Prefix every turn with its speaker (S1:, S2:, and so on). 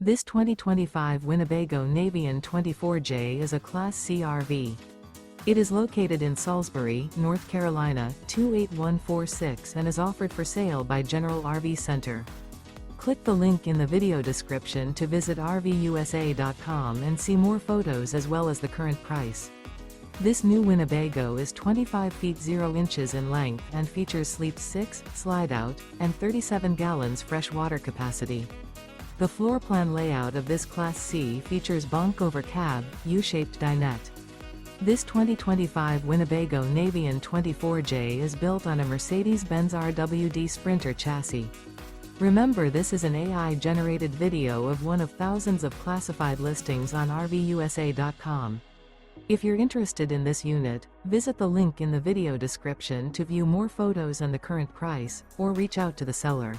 S1: This 2025 Winnebago Navion 24J is a Class C RV. It is located in Salisbury, North Carolina, 28146 and is offered for sale by General RV Center. Click the link in the video description to visit RVUSA.com and see more photos as well as the current price. This new Winnebago is 25 feet 0 inches in length and features Sleep 6, Slideout, and 37 gallons fresh water capacity. The floor plan layout of this Class C features Bunk Over Cab, U-shaped dinette. This 2025 Winnebago Navion 24J is built on a Mercedes-Benz RWD Sprinter chassis. Remember, this is an AI-generated video of one of thousands of classified listings on RVUSA.com. If you're interested in this unit, visit the link in the video description to view more photos and the current price, or reach out to the seller.